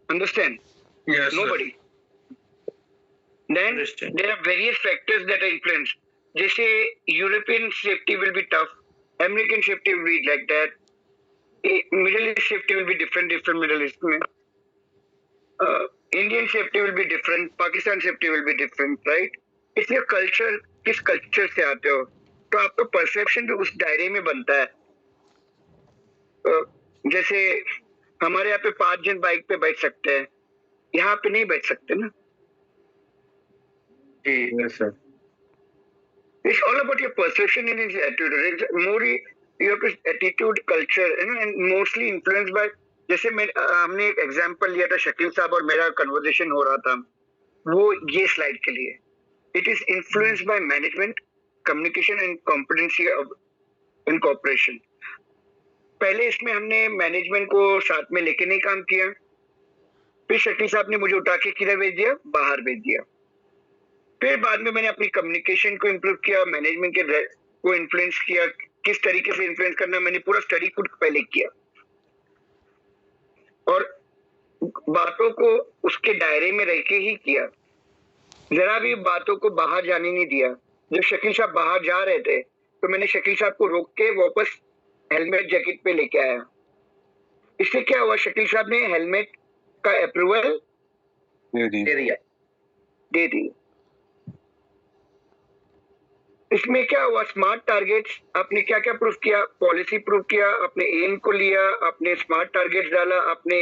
Understand? Yes, sir. Nobody. Then Understand. there are various factors that are influenced. जैसे European safety will be tough, American safety will be like that, Middle East safety will be different Middle East में, Indian safety will be different, Pakistan safety will be different, right? इसलिए culture, किस culture से आते हो तो आपका perception भी उस दायरे में बनता है. जैसे हमारे यहाँ पे 5 जन बाइक पे बैठ सकते हैं, यहाँ पे नहीं बैठ सकते ना. Yes, sir. It's all about your perception and his attitude. It's more your attitude, culture, and mostly influenced by. जैसे हमने एक एग्जांपल लिया था, शकील साहब और मेरा कन्वर्सेशन हो रहा था, वो ये स्लाइड के लिए. It is influenced by management, communication and competency in cooperation. पहले इसमें हमने मैनेजमेंट को साथ में लेके नहीं काम किया, फिर शकील साहब ने मुझे उठा के किधर भेज दिया, बाहर भेज दिया. फिर बाद में मैंने अपनी कम्युनिकेशन को इम्प्रूव किया, मैनेजमेंट के को इन्फ्लुएंस किया, किस तरीके से इन्फ्लुएंस करना, मैंने पूरा स्टडी खुद पहले किया और बातों को उसके दायरे में रह के ही किया. जरा भी बातों को बाहर जाने नहीं दिया. जब शकील साहब बाहर जा रहे थे तो मैंने शकील साहब को रोक के वापस हेलमेट जैकेट पे लेके आया. इससे क्या हुआ, शकील साहब ने हेलमेट का अप्रूवल दे दी. इसमें क्या हुआ, स्मार्ट टारगेट्स, आपने क्या क्या प्रूफ किया, पॉलिसी प्रूफ किया, आपने एम को लिया, आपने स्मार्ट टारगेट्स डाला, आपने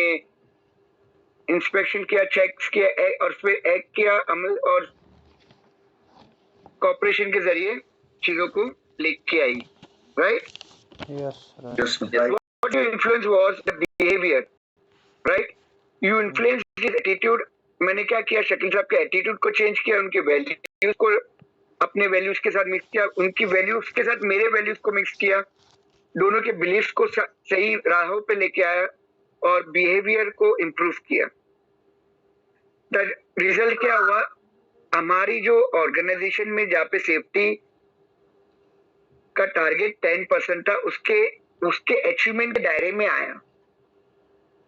इंस्पेक्शन किया, चेक्स किया और फिर एक्ट किया, अमल और कॉपरेशन के जरिए चीजों को लेके आई. Right? Yes, sir. What your influence was the behavior, right? You influenced his attitude. मैंने क्या किया, शकील साहब के एटीट्यूड को चेंज किया, उनके वैल्यूज को अपने वैल्यूज के साथ मिक्स किया, उनकी वैल्यूज के साथ मेरे वैल्यूज को मिक्स किया, दोनों के बिलीफ्स को सही राहों पे लेके आया और बिहेवियर को इम्प्रूव किया. रिजल्ट क्या हुआ, हमारी जो ऑर्गेनाइजेशन में जहाँ पे सेफ्टी का टारगेट 10% था, उसके अचीवमेंट के दायरे में आया.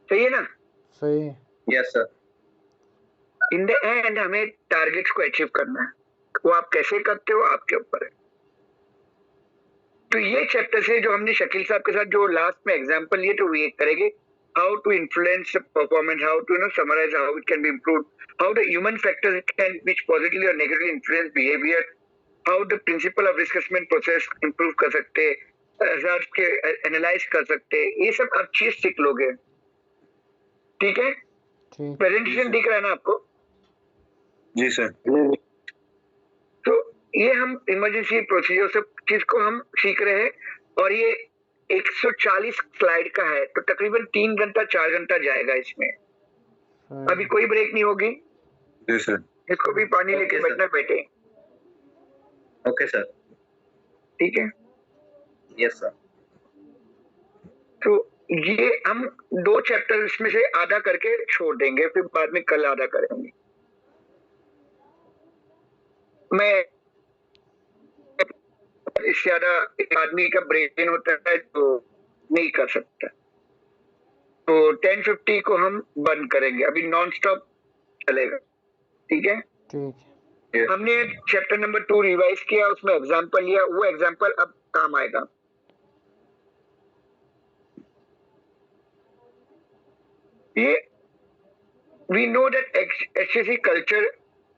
सही है ना? सही. Yes, sir. In the end हमें टारगेट्स को अचीव करना है, वो आप कैसे करते हो आपके ऊपर है. तो ये चैप्टर से जो हमने शकील साहब के साथ जो लास्ट में एग्जांपल लिए तो ये करेंगे, how to influence performance, how to summarise how it can be improved, how the human factors can which positively और negatively influence behaviour, how the principle of risk assessment process improve कर सकते, hazards के analyse कर सकते, ये सब आप चीज सीख लोगे. ठीक है? प्रेजेंटेशन दिख रहा है ना आपको? जी सर. तो ये हम इमरजेंसी प्रोसीजर सब चीज को हम सीख रहे हैं और ये 140 स्लाइड का है, तो तकरीबन 3 घंटा 4 घंटा जाएगा इसमें. अभी कोई ब्रेक नहीं होगी. जी सर. इसको भी पानी लेके बैठना, बैठे. Okay sir. ठीक है? Yes sir. तो ये हम 2 चैप्टर इसमें से आधा करके छोड़ देंगे, फिर बाद में कल आधा करेंगे. मैं इससे ज्यादा एक आदमी का ब्रेन होता है तो नहीं कर सकता. तो 10:50 को हम बंद करेंगे, अभी नॉन स्टॉप चलेगा. ठीक है? ठीक. हमने चैप्टर नंबर 2 रिवाइज किया, उसमें एग्जांपल लिया, वो एग्जांपल अब काम आएगा. ये we know that HSC culture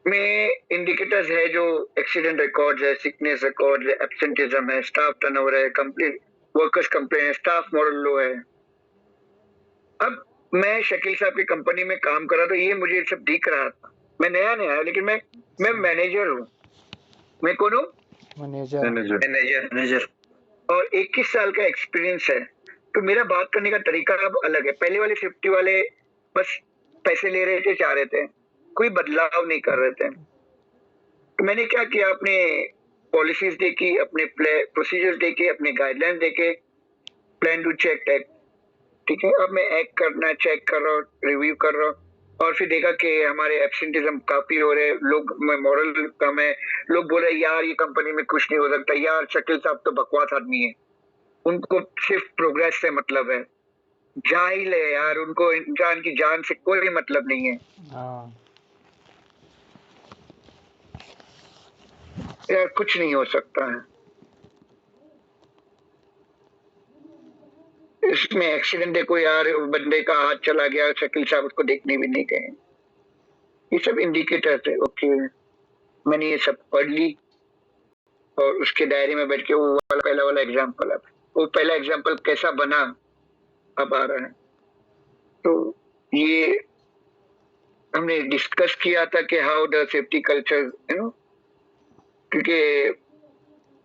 में इंडिकेटर्स है, जो एक्सीडेंट रिकॉर्ड है, सिकनेस रिकॉर्ड है, एब्सेंटिज्म है, स्टाफ टर्नओवर है, कंप्लेन, वर्कर्स कंप्लेन है, स्टाफ मॉरल लो है. अब मैं शकील साहब की कंपनी में काम कर रहा था, ये मुझे सब दिख रहा था. मैं नया लेकिन मैं मैनेजर हूँ. मैं कौन हूँ? मैनेजर. और 21 साल का एक्सपीरियंस है. तो मेरा बात करने का तरीका अब अलग है. पहले वाले 50 वाले बस पैसे ले रहे थे, चाह रहे थे, कोई बदलाव नहीं कर रहे थे. तो मैंने क्या किया, अपने पॉलिसीज देखी, अपने प्रोसीजर्स देखे, अपने गाइडलाइंस देखे, प्लान टू चेक एक्ट. ठीक है? अब मैं एक्ट करना चेक कर रहा हूँ, रिव्यू कर रहा हूँ, और फिर देखा कि हमारे एब्सेंटिज्म काफी हो रहे, लोग में मॉरल कम है, लोग बोल रहे यार ये कंपनी में कुछ नहीं हो सकता, यार शकील साहब तो बकवास आदमी है, उनको सिर्फ प्रोग्रेस से मतलब है. जाहिल है यार, उनको इंसान की जान से कोई मतलब नहीं है हाँ यार, कुछ नहीं हो सकता है इसमें। एक्सीडेंट देखो यार, बंदे का हाथ चला गया, शकील साहब उसको देखने भी नहीं गए। ये सब इंडिकेटर थे। ओके, मैंने ये सब पढ़ ली और उसके डायरी में बैठ के वो वाला पहला वाला एग्जाम्पल, अब वो पहला एग्जाम्पल कैसा बना अब आ रहा है। तो ये हमने डिस्कस किया था कि how the safety culture, you know, क्योंकि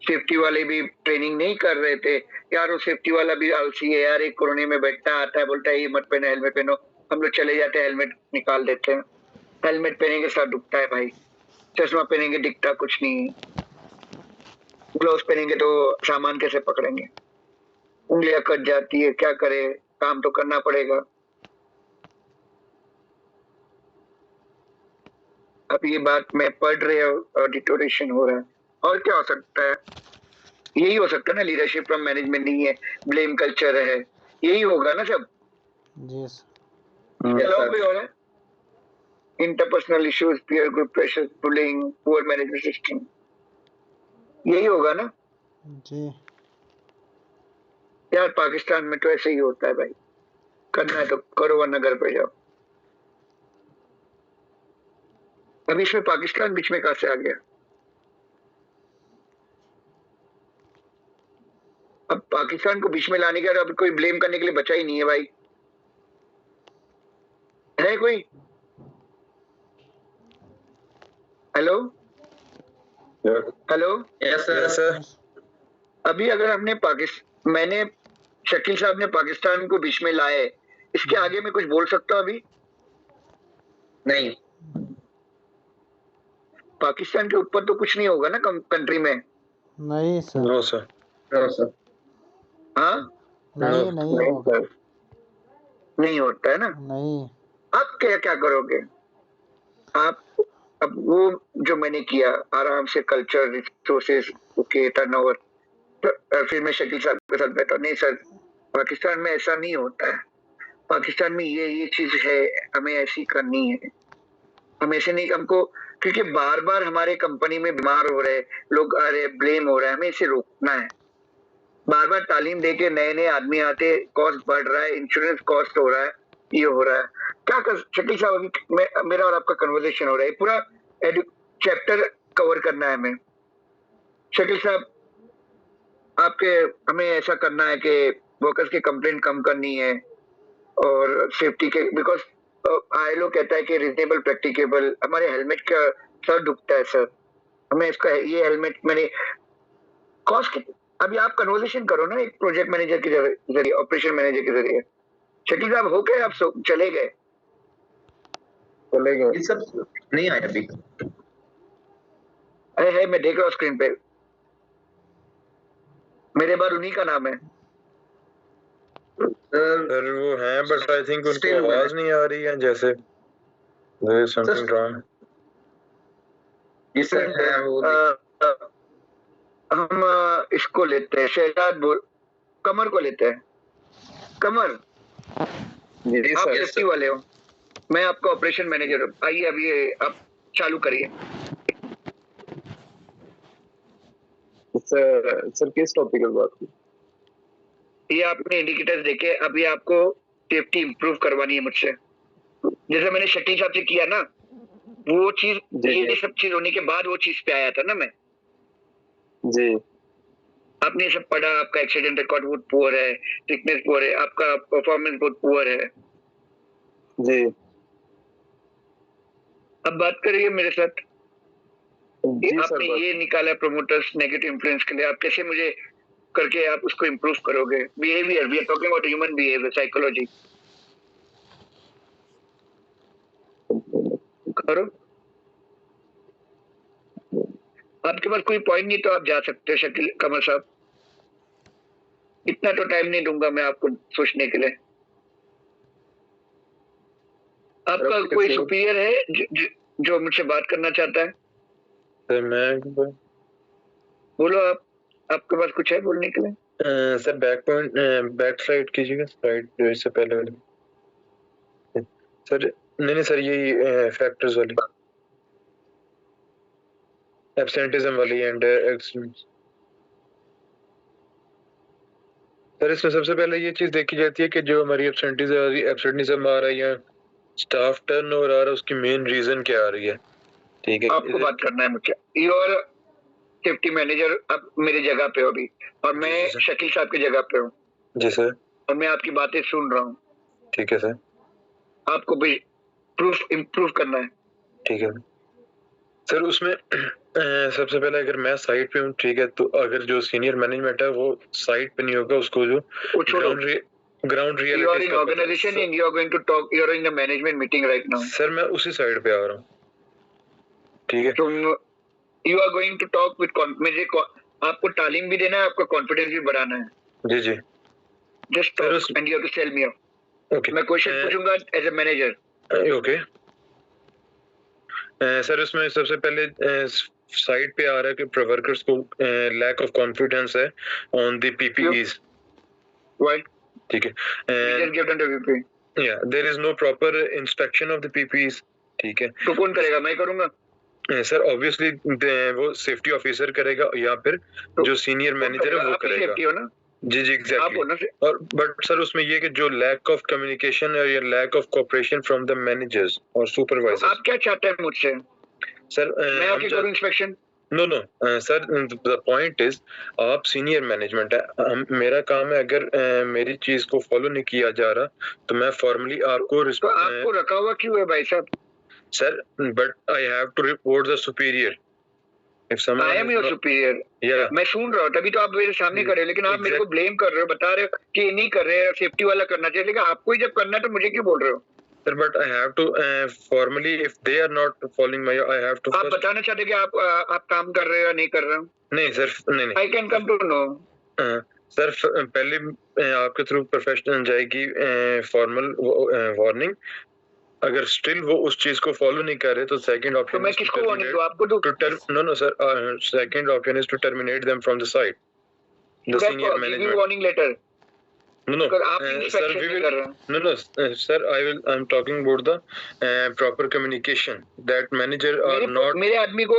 सेफ्टी वाले भी ट्रेनिंग नहीं कर रहे थे यार। वो सेफ्टी वाला भी आलसी है यार, एक कोने में बैठता आता है, बोलता है ये मत पहनो, हेलमेट पहनो। हम लोग चले जाते हैं, हेलमेट निकाल देते हैं। हेलमेट पहनेंगे सर दुखता है भाई, चश्मा पहनेंगे दिखता कुछ नहीं, ग्लोव्स पहनेंगे तो सामान कैसे पकड़ेंगे, उंगलियां कट जाती है, क्या करे, काम तो करना पड़ेगा। अब ये बात मैं पढ़ रही हूँ और डिटोरेशन हो रहा है। और क्या हो सकता है? यही हो सकता है ना, लीडरशिप फ्रॉम मैनेजमेंट नहीं है, ब्लेम कल्चर है, यही होगा ना सब। जी सर। लोग भी हो रहा है, interpersonal issues, peer group pressure, bullying, poor management system, यही होगा ना जी यार। पाकिस्तान में तो ऐसे ही होता है भाई, करना है तो करो वरना घर पे जाओ। अब इसमें पाकिस्तान बीच में कहां से आ गया? अब पाकिस्तान को बीच में लाने का अब कोई ब्लेम करने के लिए बचा ही नहीं है भाई, है कोई? Hello hello, yes sir. अभी अगर हमने मैंने, शकील साहब ने पाकिस्तान को बीच में लाए, इसके आगे मैं कुछ बोल सकता हूँ अभी? नहीं। पाकिस्तान के ऊपर तो कुछ नहीं होगा ना कंट्री में? नहीं sir. No sir. No sir. हाँ, नहीं नहीं होगा। नहीं होता है ना। नहीं। आप क्या क्या करोगे आप? अब वो जो मैंने किया आराम से, कल्चर, रिसोर्सेज, ओके, टर्नओवर, तो फिर मैं शकील साहब के साथ बैठा, नहीं सर पाकिस्तान में ऐसा नहीं होता है, पाकिस्तान में ये चीज है, हमें ऐसी करनी है, हम ऐसे नहीं, हमको क्योंकि बार बार हमारे कंपनी में बीमार हो रहे लोग, अरे ब्लेम हो रहा है, हमें इसे रोकना है। बार बार तालीम देके नए नए आदमी आते, कॉस्ट बढ़ रहा है, इंश्योरेंस कॉस्ट हो रहा है, ये हो रहा है। क्या कर शकील साहब, अभी मेरा और आपका कन्वर्सेशन हो रहा है, पूरा चैप्टर कवर करना है हमें। शकील साहब, आपके, हमें ऐसा करना है कि वर्कर्स की कंप्लेंट कम करनी है और सेफ्टी के, बिकॉज आईएलओ कहता है कि रीजनेबल प्रैक्टिकेबल, हमारे हेलमेट का सर दुखता है सर, हमें इसका ये हेलमेट मैंने कॉस्ट, अभी आप कन्वर्सेशन करो ना एक प्रोजेक्ट मैनेजर के जरिए, ऑपरेशन मैनेजर के जरिए। शकील साहब हो गए, आप चले गए? ये सब नहीं आया अभी। अरे है, मैं देख रहा हूँ स्क्रीन पे, मेरे बार उन्हीं का नाम है। सर वो हैं, बट आई थिंक उनको आवाज नहीं आ रही है, जैसे देयर इज समथिंग रॉन्ग। ये सर है वो। हम इसको लेते हैं, कमर को लेते हैं। कमर, आप सेफ्टी वाले हो, मैं आपका ऑपरेशन मैनेजर हूँ, आइए अभी आप चालू करिए। सर किस टॉपिक पर बात की? ये आपने इंडिकेटर्स देखे, अभी आपको सेफ्टी इंप्रूव करवानी है मुझसे, जैसे मैंने शकील साहब से किया ना, वो चीज, ये सब चीज होने के बाद वो चीज पे आया था ना मैं। जी। आपने सब पढ़ा, आपका एक्सीडेंट रिकॉर्ड बहुत पुअर है, थिकनेस पुअर है, आपका परफॉर्मेंस बहुत पुअर है। जी। अब बात करिए मेरे साथ। जी आपने ये निकाला प्रमोटर्स नेगेटिव इन्फ्लुएंस के लिए, आप कैसे मुझे करके आप उसको इंप्रूव करोगे? Behaviour, we are talking about human behaviour, psychology. करो, आपके पास कोई पॉइंट नहीं तो आप जा सकते हो शकील कमर साहब, इतना तो टाइम नहीं दूंगा मैं आपको सोचने के लिए। आपका कोई सुपीरियर है जो मुझसे बात करना चाहता है? सर मैं बोलो, आप, आपके पास कुछ है बोलने के लिए? सर बैक स्लाइड कीजिएगा, स्लाइड जो इससे पहले वाली सर। नहीं सर, यही फैक्टर्स वाली, एब्सेंटिज्म वाली एंड एक्सीडेंट्स। सर इसमें सबसे पहले ये चीज देखी जाती है कि जो हमारी एब्सेंटिज्म आ रही है, स्टाफ टर्नओवर आ रहा है, उसकी मेन रीजन क्या आ रही है। ठीक है, आपको बात करना है मुझे। योर सेफ्टी मैनेजर अब मेरी जगह पे हो अभी, और मैं शकील साहब की जगह पे हूँ। जी सर। और मैं आपकी बातें सुन रहा हूँ। ठीक है सर। आपको भी प्रूफ इम्प्रूव करना है। ठीक है सर। उसमें सबसे पहले अगर मैं साइट पे हूँ, ठीक है, तो अगर जो सीनियर मैनेजमेंट है वो साइट पे नहीं होगा, उसको जो ग्राउंड रियलिटी का organisation and you are going to talk, you are in the management meeting right now. Sir मैं उसी साइड पे आ रहा हूँ। ठीक है, तो you are going to talk with, मुझे आपको तालीम भी देना है, आपका कॉन्फिडेंस भी बढ़ाना है। जी जी। Just talk and you have to tell me. Okay, मैं क्वेश्चन पूछूंगा as a manager. Okay sir. उसमें सबसे पहले साइड पे आ रहा है कि वर्कर्स को लैक ऑफ कॉन्फिडेंस है ऑन द पीपीईज। व्हाई? ठीक है, just give them the VP. yeah, there is no proper inspection of the PPEs. ठीक है, तो कौन करेगा? मैं करूंगा सर। ऑब्वियसली वो सेफ्टी ऑफिसर करेगा या फिर जो सीनियर मैनेजर है वो करेगा। सेफ्टी हो ना? जी जी एग्जैक्टली। और बट सर उसमें ये कि जो लैक ऑफ कम्युनिकेशन या lack of cooperation from the managers और सुपरवाइजर्स। आप क्या चाहते हैं मुझसे? सर मैं आके करूं inspection? No sir, the point is आप सीनियर मैनेजमेंट है, मेरा काम है अगर मेरी चीज को फॉलो नहीं किया जा रहा तो मैं फॉर्मली आपको तो आपको रखा हुआ क्यों है भाई साहब? Sir but I have to report the superior. If someone I am your superior. मैं सुन रहा हूँ, तभी तो आप मेरे सामने कर रहे हो, लेकिन आप मेरे को ब्लेम कर रहे हो, बता रहे हो कि नहीं कर रहे हैं, सेफ्टी वाला करना चाहिए, लेकिन आपको ही जब करना है तो मुझे क्यों बोल रहे हो? Sir, but I have to formally, if they are not following my, I have to. आप बताना चाहते कि आप काम कर रहे हो या नहीं कर रहे हो? नहीं सर, नहीं। I can come to know. Sir पहले आपके थ्रू प्रोफेशनल जाएगी फॉर्मल वार्निंग। अगर स्टिल वो उस चीज को फॉलो नहीं कर रहे तो सेकंड ऑप्शन, तो मैं किसको वार्निंग दूं? आपको दूं? No sir, second option is to terminate them from the site, the senior management. Warning letter. No, sir, we will. No, sir. I'm talking about the proper communication. That manager are not. मेरे आदमी को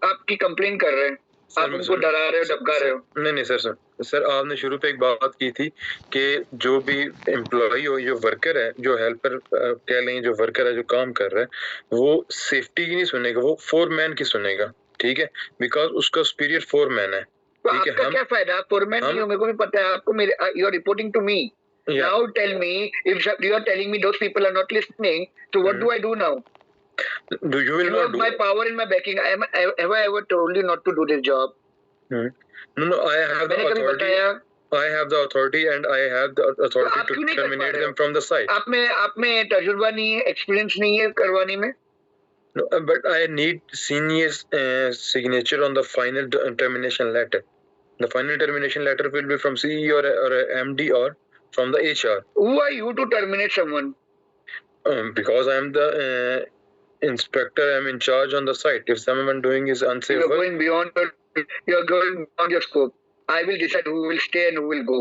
आपकी complain कर रहे हैं, आप उनको डरा रहे हो, धमका रहे हो। नहीं सर, आपने शुरू पे एक बात की थी कि जो भी एम्प्लॉय हो, जो वर्कर है, जो हेल्पर कह लें, जो वर्कर है, जो काम कर रहा है, वो सेफ्टी की नहीं सुनेगा, वो फोरमैन की सुनेगा। ठीक है, बिकॉज उसका सुपीरियर फोरमैन है। तो आपका क्या फायदा? आप फोरमैन नहीं हो, मेरे को भी पता है। आपको मेरे, you are reporting to me. Now tell me, if you are telling me those people are not listening, so what do I do now? Do you will not have my power in my backing. Have I ever told you not to do this job? No, I have the authority. I have the authority and I have the authority to terminate them from the site. आप में तजुर्बा नहीं है, experience नहीं है करवाने में? No, but I need senior signature on the final termination letter. The final termination letter will be from CEO or MD or from the HR. Who are you to terminate someone? Because I am the inspector. I am in charge on the site. If someone doing is unsafe, you are going beyond your scope. I will decide who will stay and who will go,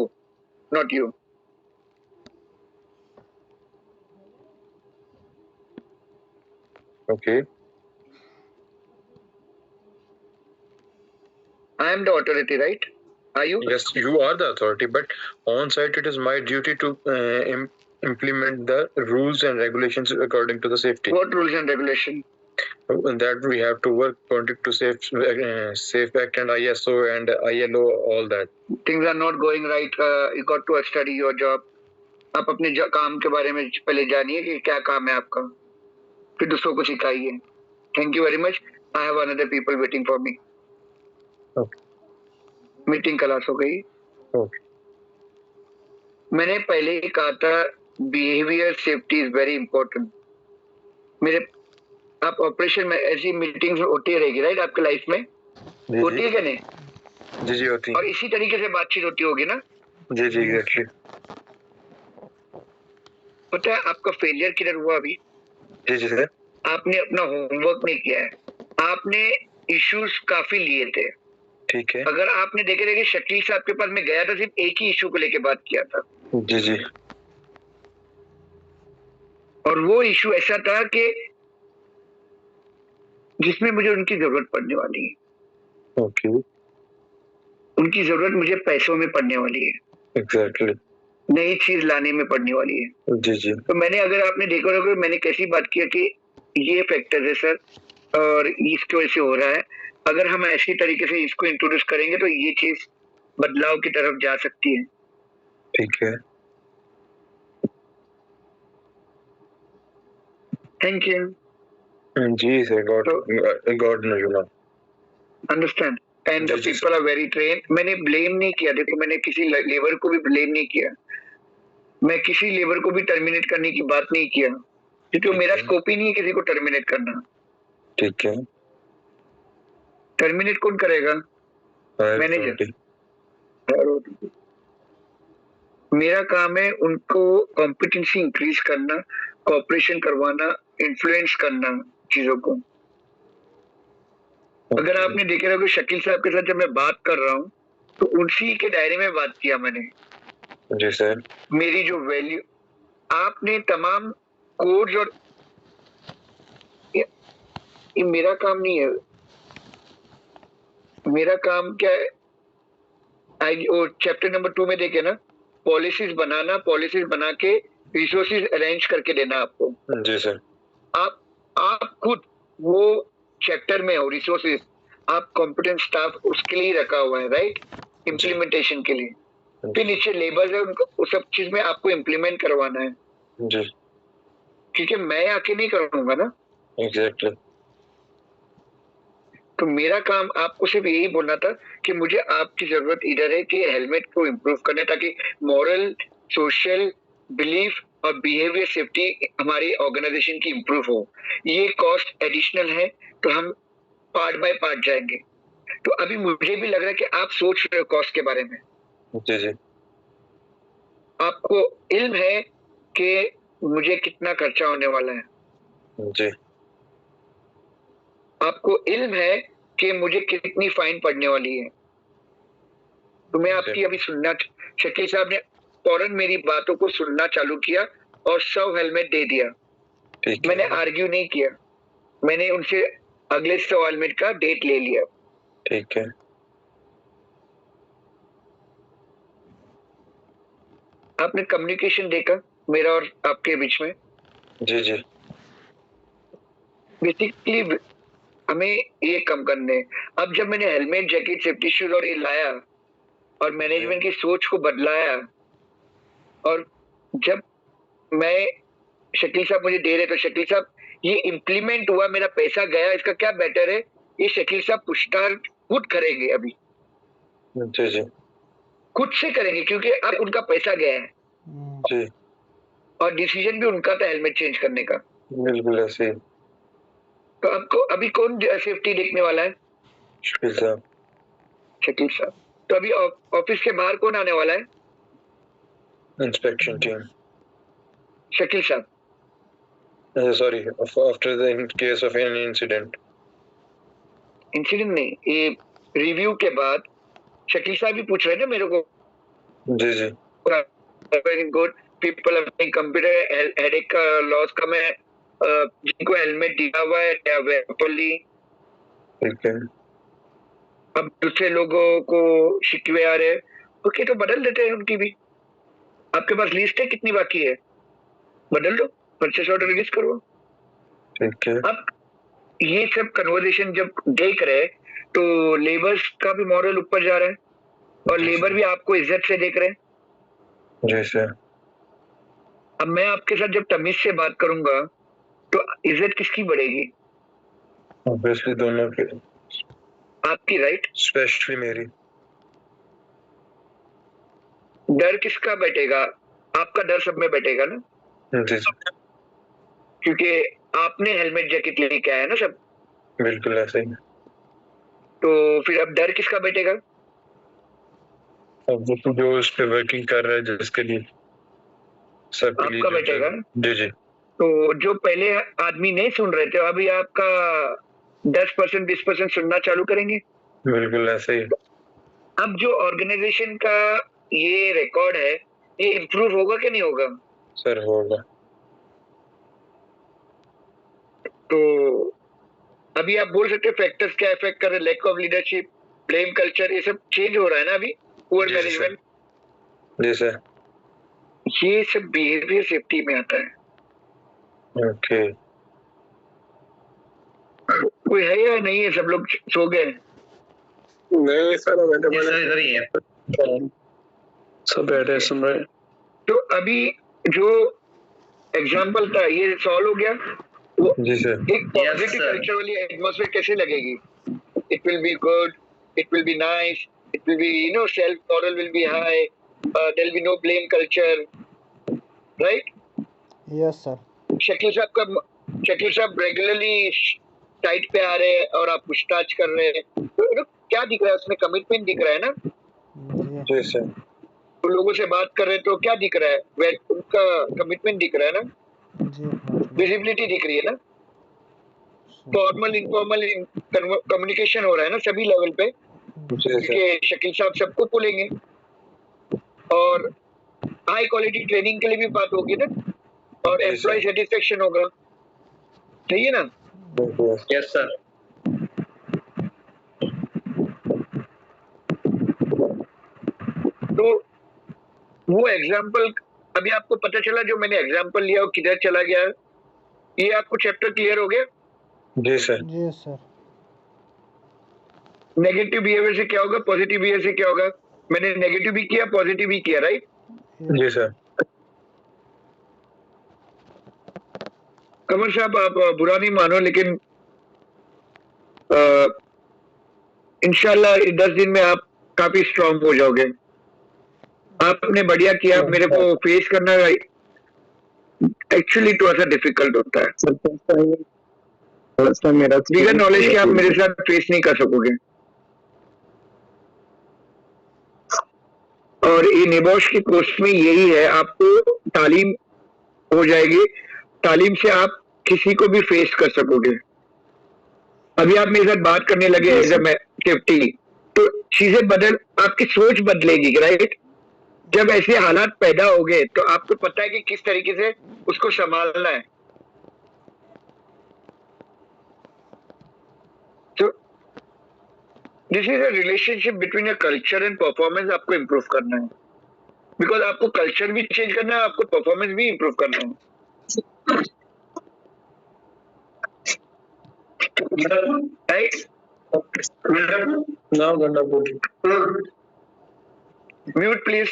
not you. Okay. I am the authority, right? Are you? Yes, you are the authority, but on site it is my duty to implement the rules and regulations according to the safety. What rules and regulations? That we have to work according to Safe Act and ISO and ILO, all that. Things are not going right. You got to study your job. आप अपने काम के बारे में पहले जानिए कि क्या काम है आपका, फिर दूसरों को सिखाइए। Thank you very much. I have another people waiting for me. Okay. Meeting class हो गई। Okay. मैंने पहले ही कहा था behaviour safety is very important. मेरे आप ऑपरेशन में ऐसी मीटिंग्स होती रहेगी, राइट? आपके लाइफ में होती है क्या नहीं? जी होती है। और इसी तरीके से बातचीत होती होगी ना? जी एग्जैक्टली। पता है आपका फेलियर किधर हुआ अभी? जी सर। आपने अपना होमवर्क नहीं किया है। आपने इश्यूज काफी लिए थे, ठीक है। अगर आपने देखे थे कि शकील साहब के पास मैं गया था, सिर्फ एक ही इशू को लेके बात किया था, जी जी और वो इशू ऐसा था कि जिसमें मुझे उनकी जरूरत पड़ने वाली है। ओके उनकी जरूरत मुझे पैसों में पड़ने वाली है, एग्जैक्टली नई चीज लाने में पड़ने वाली है। जी जी तो मैंने, अगर आपने देखा होगा, मैंने कैसी बात किया कि ये फैक्टर है सर और इसकी वजह से हो रहा है, अगर हम ऐसी तरीके से इसको इंट्रोड्यूस करेंगे तो ये चीज बदलाव की तरफ जा सकती है। ठीक है थैंक यू। जी sir God knows you know. Understand and the जी, जी, पीपल आर वेरी ट्रेन। मैंने ब्लेम नहीं किया, देखो मैंने किसी लेबर को भी ब्लेम नहीं किया, मैं किसी लेबर को भी टर्मिनेट करने की बात नहीं किया, क्योंकि वो ठीक मेरा है। स्कोप ही नहीं है किसी को टर्मिनेट करना। ठीक है टर्मिनेट कौन करेगा? मैनेजर। मेरा काम है उनको कॉम्पिटेंसी इंक्रीज करना, कॉपरेशन करवाना, इन्फ्लुएंस करना चीजों को। अगर आपने देखे रहो कि शकील साहब के साथ जब मैं बात कर रहा हूँ तो उसी के दायरे में बात किया मैंने। जी सर मेरी जो वैल्यू, आपने तमाम कोड्स और ये मेरा काम नहीं है। मेरा काम क्या है? चैप्टर नंबर 2 में देखे ना, पॉलिसीज बनाना, पॉलिसीज बना के रिसोर्सेज अरेंज करके देना आपको। जी सर आप खुद वो चैप्टर में हो, रिसोर्सेज, आप कॉम्पिटेंट स्टाफ उसके लिए रखा हुआ है, राइट, इम्प्लीमेंटेशन के लिए। फिर नीचे लेबर है, उनको उस सब चीज में आपको इम्प्लीमेंट करवाना है जी क्योंकि मैं आके नहीं करूंगा ना। एग्जैक्टली तो मेरा काम आपको सिर्फ यही बोलना था कि मुझे आपकी जरूरत इधर है कि हेलमेट को इम्प्रूव करने, ताकि मॉरल, सोशल, बिलीफ और बिहेवियर सेफ्टी हमारी ऑर्गेनाइजेशन की इम्प्रूव हो। ये कॉस्ट एडिशनल है, तो हम पार्ट बाय पार्ट जाएंगे। तो अभी मुझे भी लग रहा है कि आप सोच रहे हो कॉस्ट के बारे में, जी जी आपको इल्म है कि मुझे कितना खर्चा होने वाला है, जी आपको इल्म है कि मुझे कितनी फाइन पड़ने वाली है। तो मैं आपकी अभी सुनना, शकील साहब ने फौरन मेरी बातों को सुनना चालू किया और 100 हेलमेट दे दिया। ठीक मैंने है आर्ग्यू नहीं किया, मैंने उनसे अगले 100 हेलमेट का डेट ले लिया। ठीक है आपने कम्युनिकेशन देखा मेरा और आपके बीच में? जी जी बेसिकली हमें ये कम करने। अब जब मैंने हेलमेट, जैकेट, सेफ्टी शूज और ये लाया और मैनेजमेंट की सोच को बदलाया, और जब मैं, शकील साहब मुझे दे रहे, तो शकील साहब ये इम्प्लीमेंट हुआ, मेरा पैसा गया, इसका क्या बेटर है? ये शकील साहब पूछताछ खुद करेंगे, अभी जी जी खुद से करेंगे, क्योंकि अब उनका पैसा गया है जी और डिसीजन भी उनका था हेलमेट चेंज करने का। बिल्कुल ऐसे ही तो आपको अभी कौन सेफ्टी देखने वाला है? शकील साहब शकील साहब। तो अभी ऑफिस के बाहर कौन आने वाला है? इंस्पेक्शन टीम शकील साहब। sorry after the in case of any incident incident नहीं, ये रिव्यू के बाद शकील साहब भी पूछ रहे हैं ना मेरे को। जी जी वेरी गुड, पीपल अपने कंप्यूटर हेडेक का लॉस कम है, जिनको हेलमेट दिया हुआ है प्रॉपर्ली। ठीक है अब दूसरे लोगों को शिकवे आ रहे हैं, ओके तो बदल देते हैं उनकी भी। आपके पास लिस्ट है कितनी बाकी है, बदल दो, परचेस ऑर्डर रिलीज करो। ठीक है अब ये सब कन्वर्सेशन जब देख रहे तो लेबर्स का भी मॉरल ऊपर जा रहा है और लेबर भी आपको इज्जत से देख रहे हैं। जी सर अब मैं आपके साथ जब तमीज से बात करूंगा तो इज्जत किसकी बढ़ेगी? ऑब्वियसली दोनों के, आपकी, राइट। स्पेशली मेरी। डर किसका बैठेगा? आपका डर सब में बैठेगा ना, जी क्योंकि आपने हेलमेट जैकेट लेके आया ना सब। बिल्कुल ऐसे ही तो फिर अब डर किसका बैठेगा? अब वो जो उस पे वर्किंग कर रहा है जिसके लिए, सबके लिए आपका बैठेगा। जी जी तो जो पहले आदमी नहीं सुन रहे थे, अभी आपका 10% 20% सुनना चालू करेंगे। बिल्कुल ऐसे ही। अब जो ऑर्गेनाइजेशन का ये रिकॉर्ड है, ये इम्प्रूव होगा कि नहीं होगा? सर होगा। तो अभी आप बोल सकते हैं फैक्टर्स क्या इफेक्ट कर रहे हैं? Lack of leadership, blame culture, ये सब चेंज हो रहा है ना अभी, पुअर जी सर। मैनेजमेंट, जी सर। ये सब बिहेवियर सेफ्टी में आता है। ओके। कोई है या नहीं है? सब लोग सो गए? नहीं सर, ये सर इधर ही है, सब बैठे सुन रहे। तो अभी जो एग्जाम्पल था ये सॉल्व हो गया। वो जी सर। एक पॉजिटिव कल्चर वाली एटमॉस्फेयर कैसे लगेगी? It will be good, it will be nice, it will be self morale will be high, there will be no blame culture, right? Yes sir. Shakeel साहब रेगुलरली साइट पे आ रहे हैं और आप पूछताछ कर रहे हैं, तो क्या दिख रहा है उसमें? कमिटमेंट दिख रहा है ना? जी सर। तो लोगों से बात कर रहे हैं तो क्या दिख रहा है? उनका कमिटमेंट दिख रहा है ना? जी। विजिबिलिटी दिख रही है ना? फॉर्मल इनफॉर्मल कम्युनिकेशन हो रहा है ना सभी लेवल पे, क्योंकि शकील साहब सबको बोलेंगे और हाई क्वालिटी ट्रेनिंग के लिए भी बात होगी ना, और एम्प्लॉय सेटिस्फेक्शन होगा, सही है ना? Yes sir. तो वो एग्जाम्पल अभी आपको पता चला, जो मैंने एग्जाम्पल लिया वो किधर चला गया, ये आपको चैप्टर क्लियर हो गया? जी सर। जी सर। नेगेटिव बिहेवियर से क्या होगा, पॉजिटिव बिहेवियर से क्या होगा? मैंने नेगेटिव भी किया, पॉजिटिव भी किया, राइट? जी सर। कमर साहब आप बुरा नहीं मानो, लेकिन इंशाल्लाह 10 दिन में आप काफी स्ट्रांग हो जाओगे। आपने बढ़िया किया। मेरे को फेस करना एक्चुअली थोड़ा सा डिफिकल्ट होता है। बिगर नॉलेज के आप मेरे साथ फेस नहीं कर सकोगे। और ये निबॉश की कोर्स में यही है, आपको तालीम हो जाएगी, तालीम से आप किसी को भी फेस कर सकोगे। अभी आप मेरे साथ बात करने लगे एज अ सेफ्टी, तो चीजें आपकी सोच बदलेगी, राइट? जब ऐसे हालात पैदा हो गए तो आपको पता है कि किस तरीके से उसको संभालना है। तो this is a relationship between a culture and performance, आपको इम्प्रूव करना है, बिकॉज आपको कल्चर भी चेंज करना है, आपको परफॉर्मेंस भी इम्प्रूव करना है। राइट? Mute please.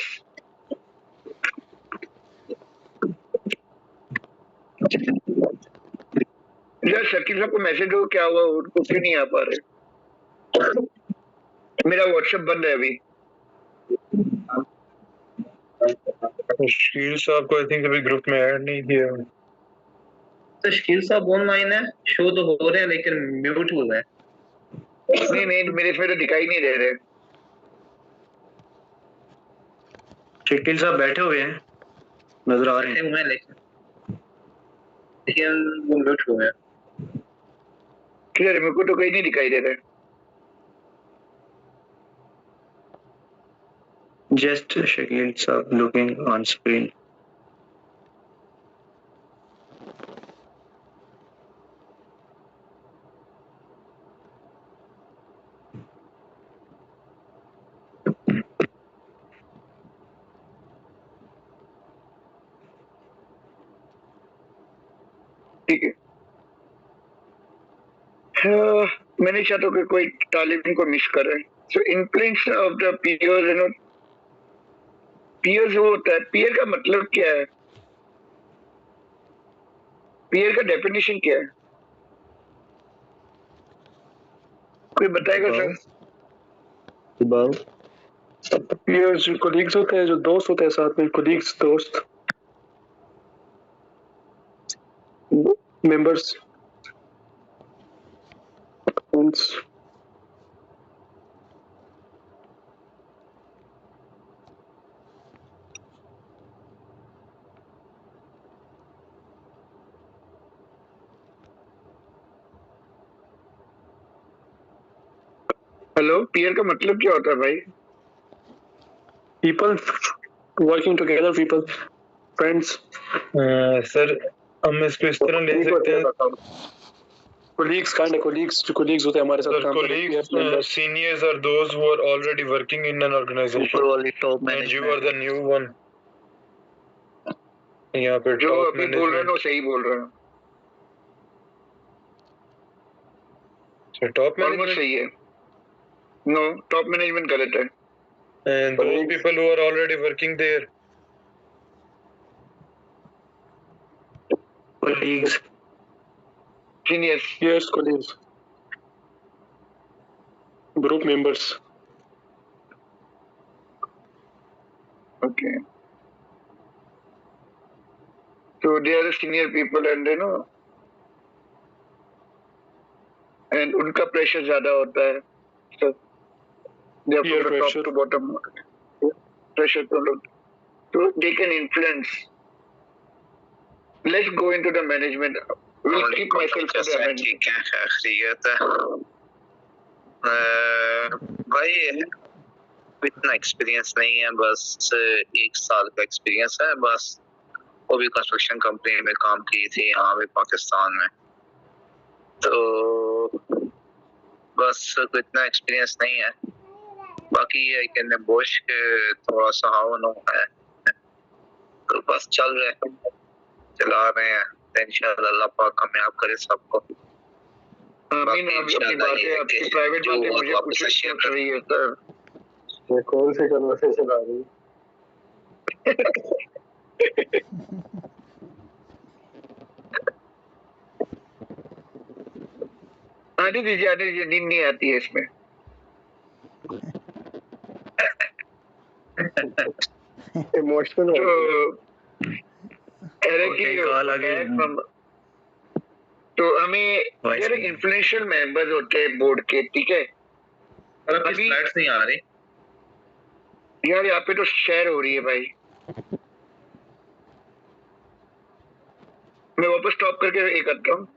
यार शकील साहब को मैसेज हो, क्या हुआ, उनको क्यों नहीं आ पा रहे? मेरा व्हाट्सएप बंद है अभी। शकील साहब को आई थिंक अभी ग्रुप में ऐड नहीं किया। तो शकील साहब ऑनलाइन है, शो तो हो रहे हैं लेकिन म्यूट हो गए। नहीं मेरे इसमें तो दिखाई नहीं दे रहे। शकील साहब बैठे हुए हैं, नजर आ रहे हैं, लेकिन वो म्यूट हो गए। किधर? मेरे को तो कहीं नहीं दिखाई दे रहा है। जस्ट शकील साहब लुकिंग ऑन स्क्रीन। ठीक है। मैं नहीं चाहता कि कोई तालिब को मिस करे। So influence of the peers, peers वो होता है, पीयर का मतलब क्या है? पीयर का डेफिनेशन क्या है? कोई बताएगा सर? पीयर्स कोलीग्स होते हैं, जो दोस्त होते हैं साथ में, कोलीग्स दोस्त मेंबर्स फ्रेंड्स। हेलो, पीयर का मतलब क्या होता है भाई? People working together, people friends. Sir हम इसको इस तरह ले सकते हैं कोलीग्स, काइंड कोलीग्स, जो कोलीग्स होते हैं हमारे साथ सर, काम करते हैं। colleagues, seniors are those who are already working in an organization and you are the new one. यहाँ पे जो top अभी बोल रहे हैं management, वो सही बोल रहे हैं, so top ऑलमोस्ट management सही है। नो, टॉप मैनेजमेंट गलत है। and those people who are already working there. Colleagues, seniors. Yes colleagues, group members. Okay. So they are the senior people and you know, and उनका pressure ज्यादा होता है, so they have Peer from the pressure. top to bottom pressure to look, so they can influence. Let's go into the management. We'll keep myself to the management. ठीक है, खैरियत है भाई। इतना एक्सपीरियंस नहीं है, बस 1 साल का एक्सपीरियंस है बस। वो भी कंस्ट्रक्शन कंपनी में काम की थी यहाँ पे पाकिस्तान में, तो बस इतना एक्सपीरियंस नहीं है। बाकी ये कहने बोश के थोड़ा सा हावन है, तो बस चला रहे हैं। इंशाल्लाह अल्लाह पाक कामयाब करे सबको। आमीन। अब अपनी बातें, आपकी प्राइवेट बातें मुझे पूछना शेयर कर रही है सर। ये कौन सी कन्वर्सेशन आ रही है? आने दीजिए, नींद नहीं आती है इसमें। इमोशनल तो हमें यार इन्फ्लुएंशियल मेंबर्स होते हैं बोर्ड के, ठीक है। अभी स्लाइड्स नहीं आ रही यार, यहाँ पे तो शेयर हो रही है भाई। मैं वापस स्टॉप करके ये करता हूँ।